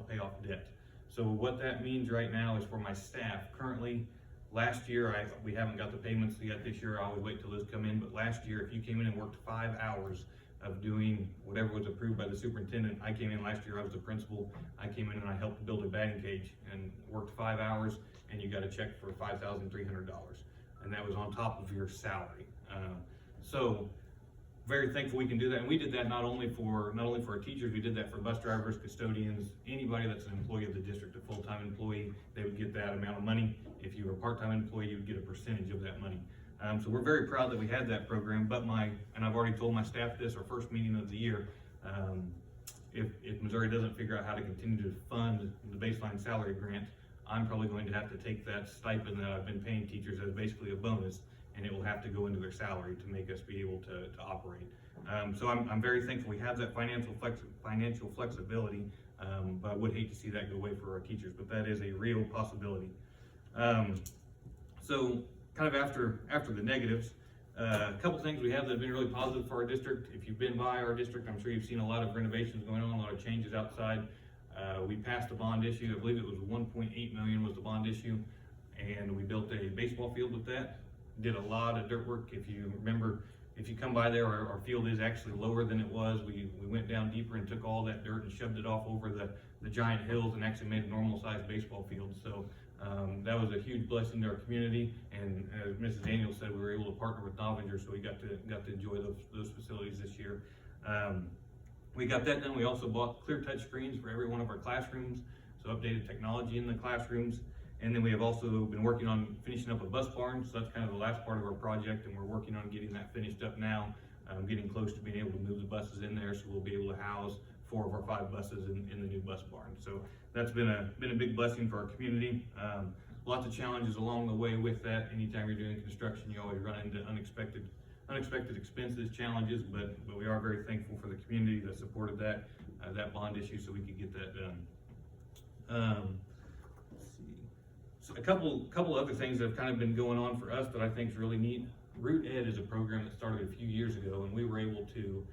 pay off debt. So what that means right now is for my staff, currently, last year, we haven't got the payments yet this year, I always wait till those come in, but last year, if you came in and worked 5 hours of doing whatever was approved by the superintendent, I came in last year, I was the principal, I came in and I helped build a batting cage and worked 5 hours, and you got a check for $5,300. And that was on top of your salary. So very thankful we can do that. And we did that not only for our teachers, we did that for bus drivers, custodians, anybody that's an employee of the district, a full-time employee, they would get that amount of money. If you were a part-time employee, you would get a percentage of that money. So we're very proud that we had that program, and I've already told my staff this, our first meeting of the year, if Missouri doesn't figure out how to continue to fund the baseline salary grant, I'm probably going to have to take that stipend that I've been paying teachers as basically a bonus, and it will have to go into their salary to make us be able to operate. So I'm very thankful we have that financial flexibility, but I would hate to see that go away for our teachers, but that is a real possibility. So kind of after the negatives, a couple things we have that have been really positive for our district. If you've been by our district, I'm sure you've seen a lot of renovations going on, a lot of changes outside. We passed a bond issue, I believe it was $1.8 million was the bond issue, and we built a baseball field with that. did a lot of dirt work. If you remember, if you come by there, our field is actually lower than it was. We went down deeper and took all that dirt and shoved it off over the giant hills and actually made a normal sized baseball field. So that was a huge blessing to our community. And as Mrs. Daniels said, we were able to partner with Novinger, so we got to enjoy those facilities this year. We got that done. We also bought clear touch screens for every one of our classrooms, so updated technology in the classrooms. And then we have also been working on finishing up a bus barn, so that's kind of the last part of our project, and we're working on getting that finished up now. Getting close to being able to move the buses in there, so we'll be able to house 4 of our 5 buses in the new bus barn. So that's been a big blessing for our community. Lots of challenges along the way with that. Anytime you're doing construction, you always run into unexpected expenses, challenges, but we are very thankful for the community that supported that bond issue so we could get that done. Let's see. So a couple other things that have kind of been going on for us that I think is really neat. Root Ed is a program that started a few years ago, and we were able to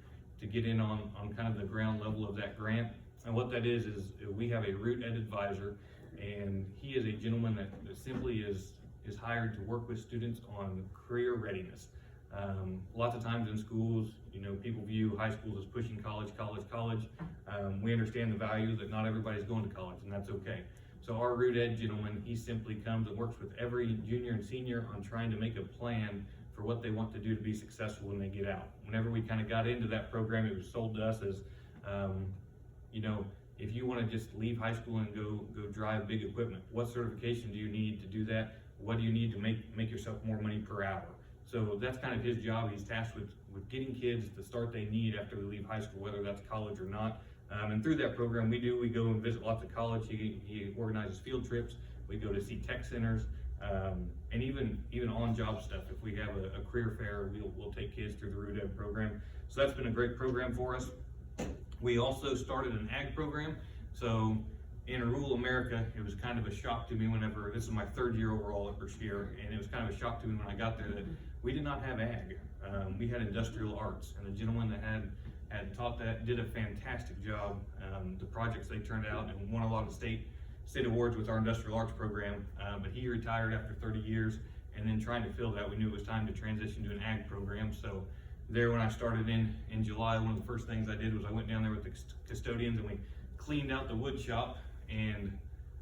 get in on kind of the ground level of that grant. And what that is we have a Root Ed advisor, and he is a gentleman that simply is hired to work with students on career readiness. Lots of times in schools, people view high schools as pushing college. We understand the value that not everybody's going to college, and that's okay. So our Root Ed gentleman, he simply comes and works with every junior and senior on trying to make a plan for what they want to do to be successful when they get out. Whenever we kind of got into that program, it was sold to us as, if you want to just leave high school and go drive big equipment, what certification do you need to do that? What do you need to make yourself more money per hour? So that's kind of his job. He's tasked with getting kids the start they need after they leave high school, whether that's college or not. And through that program, we go and visit lots of college. He organizes field trips. We go to see tech centers, and even on-job stuff. If we have a career fair, we'll take kids through the Root Ed program. So that's been a great program for us. We also started an ag program. So in rural America, it was kind of a shock to me this is my 3rd year overall at Berkshire, and it was kind of a shock to me when I got there that we did not have ag. We had industrial arts, and the gentleman that had taught that did a fantastic job. The projects they turned out and won a lot of state awards with our industrial arts program, but he retired after 30 years, and then trying to fill that, we knew it was time to transition to an ag program. So there, when I started in July, one of the first things I did was I went down there with the custodians and we cleaned out the wood shop and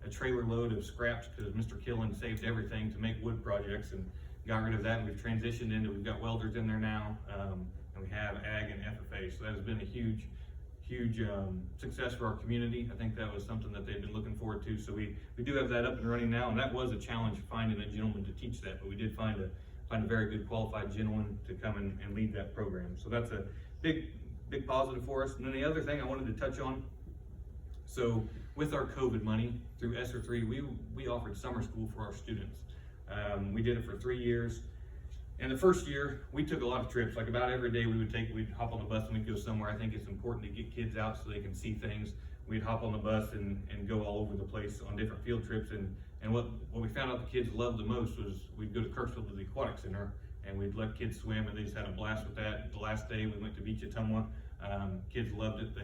a trailer load of scraps, because Mr. Killen saved everything to make wood projects, and got rid of that. And we've transitioned we've got welders in there now, and we have ag and FFA. So that has been a huge success for our community. I think that was something that they've been looking forward to. So we do have that up and running now, and that was a challenge finding a gentleman to teach that, but we did find a very good qualified gentleman to come and lead that program. So that's a big positive for us. And then the other thing I wanted to touch on, so with our COVID money through ESSER 3, we offered summer school for our students. We did it for 3 years. And the first year, we took a lot of trips. Like about every day we'd hop on the bus and we'd go somewhere. I think it's important to get kids out so they can see things. We'd hop on the bus and go all over the place on different field trips. And what we found out the kids loved the most was we'd go to Kirksville to the Aquatic Center, and we'd let kids swim, and they just had a blast with that. The last day we went to Beach Ottumwa. Kids loved it.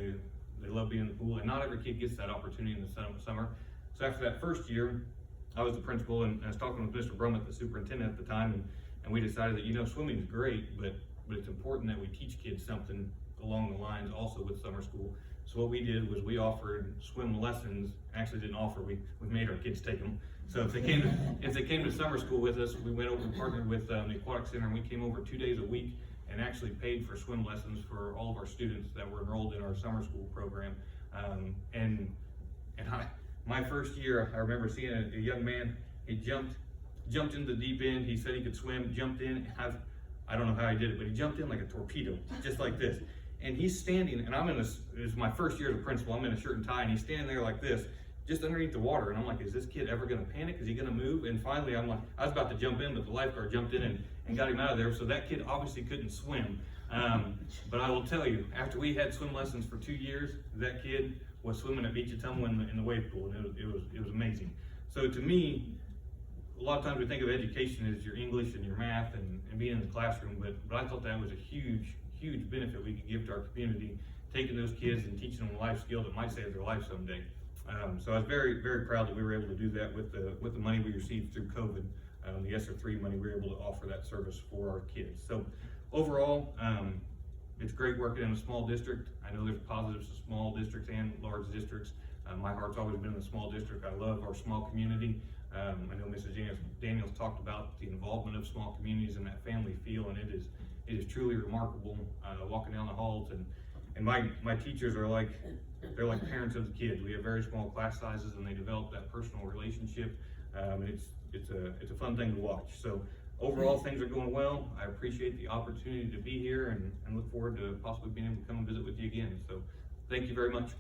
They love being in the pool, and not every kid gets that opportunity in the summer. So after that first year, I was the principal, and I was talking with Mr. Brummett, the superintendent at the time, and we decided that, swimming is great, but it's important that we teach kids something along the lines also with summer school. So what we did was we offered swim lessons. Actually didn't offer, we made our kids take them. So if they came to summer school with us, we went over and partnered with the Aquatic Center, and we came over 2 days a week and actually paid for swim lessons for all of our students that were enrolled in our summer school program. My first year, I remember seeing a young man. He jumped into the deep end. He said he could swim, jumped in. I don't know how he did it, but he jumped in like a torpedo, just like this. And he's standing, and it was my first year as a principal. I'm in a shirt and tie, and he's standing there like this, just underneath the water. And I'm like, is this kid ever gonna panic? Is he gonna move? And finally, I was about to jump in, but the lifeguard jumped in and got him out of there. So that kid obviously couldn't swim. But I will tell you, after we had swim lessons for 2 years, that kid was swimming at Beach Ottumwa in the wave pool, and it was amazing. So to me, a lot of times we think of education as your English and your math and being in the classroom, but I thought that was a huge benefit we could give to our community, taking those kids and teaching them a life skill that might save their life someday. So I was very, very proud that we were able to do that with the money we received through COVID. the ESSER III money, we're able to offer that service for our kids. So overall, it's great working in a small district. I know there's positives to small districts and large districts. My heart's always been in the small district. I love our small community. I know Mrs. Daniels talked about the involvement of small communities and that family feel, and it is truly remarkable walking down the halls. And my teachers are they're like parents of the kids. We have very small class sizes, and they develop that personal relationship. It's a fun thing to watch. So overall, things are going well. I appreciate the opportunity to be here, and look forward to possibly being able to come and visit with you again. So thank you very much.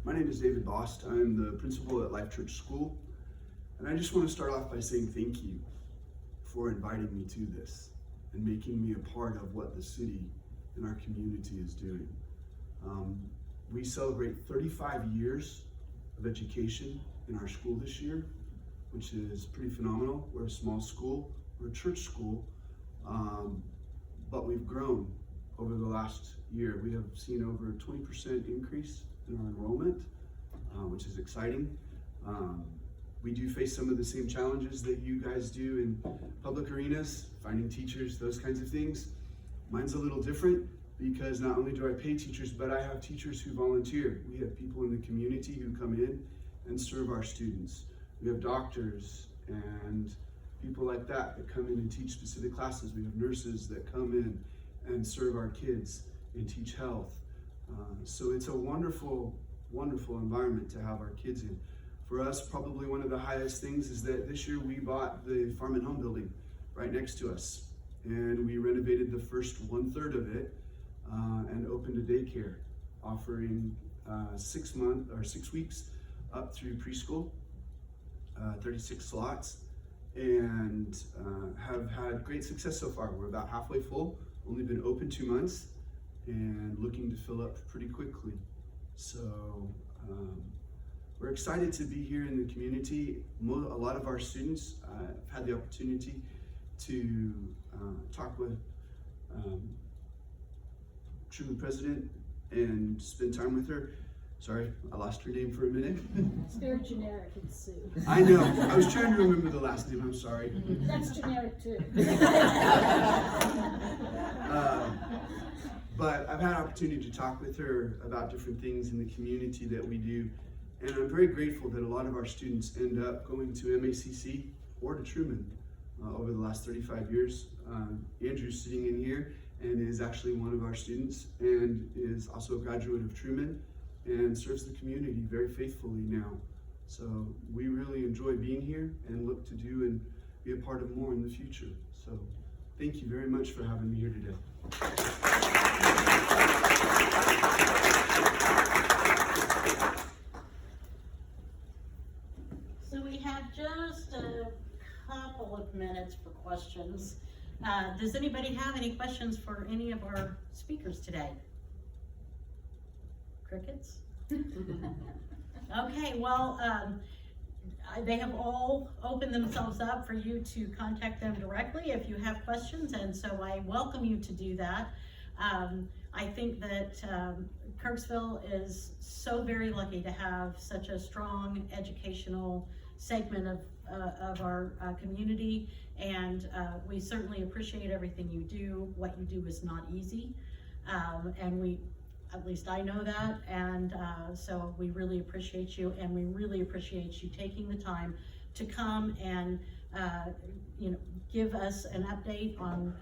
My name is David Bost. I'm the principal at Life Church School, and I just want to start off by saying thank you for inviting me to this and making me a part of what the city and our community is doing. We celebrate 35 years of education in our school this year, which is pretty phenomenal. We're a small school, we're a church school, but we've grown over the last year. We have seen over a 20% increase in our enrollment, which is exciting. We do face some of the same challenges that you guys do in public arenas, finding teachers, those kinds of things. Mine's a little different because not only do I pay teachers, but I have teachers who volunteer. We have people in the community who come in and serve our students. We have doctors and people like that come in and teach specific classes. We have nurses that come in and serve our kids and teach health. So it's a wonderful, wonderful environment to have our kids in. For us, probably one of the highest things is that this year we bought the Farm and Home building right next to us, and we renovated the first 1/3 of it and opened a daycare offering 6 weeks up through preschool, 36 slots, and have had great success so far. We're about halfway full, only been open 2 months, and looking to fill up pretty quickly. So we're excited to be here in the community. A lot of our students have had the opportunity to talk with Truman President and spend time with her. Sorry, I lost her name for a minute. It's very generic, it's Sue. I know, I was trying to remember the last name, I'm sorry. That's generic too. But I've had an opportunity to talk with her about different things in the community that we do. And I'm very grateful that a lot of our students end up going to MACC or to Truman over the last 35 years. Andrew's sitting in here and is actually one of our students and is also a graduate of Truman and serves the community very faithfully now. So we really enjoy being here and look to do and be a part of more in the future. So thank you very much for having me here today. So we have just a couple of minutes for questions. Does anybody have any questions for any of our speakers today? Crickets? Okay, well, they have all opened themselves up for you to contact them directly if you have questions, and so I welcome you to do that. I think that Kirksville is so very lucky to have such a strong educational segment of our community, and we certainly appreciate everything you do. What you do is not easy, and at least I know that, and so we really appreciate you, and we really appreciate you taking the time to come and give us an update on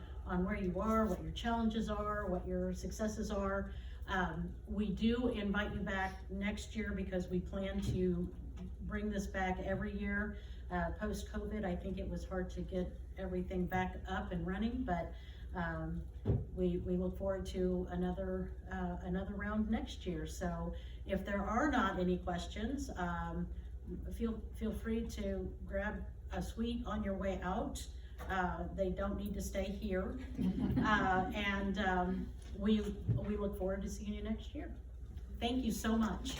where you are, what your challenges are, what your successes are. We do invite you back next year because we plan to bring this back every year. Post-COVID, I think it was hard to get everything back up and running, but we look forward to another round next year. So if there are not any questions, feel free to grab a suite on your way out. They don't need to stay here, and we look forward to seeing you next year. Thank you so much.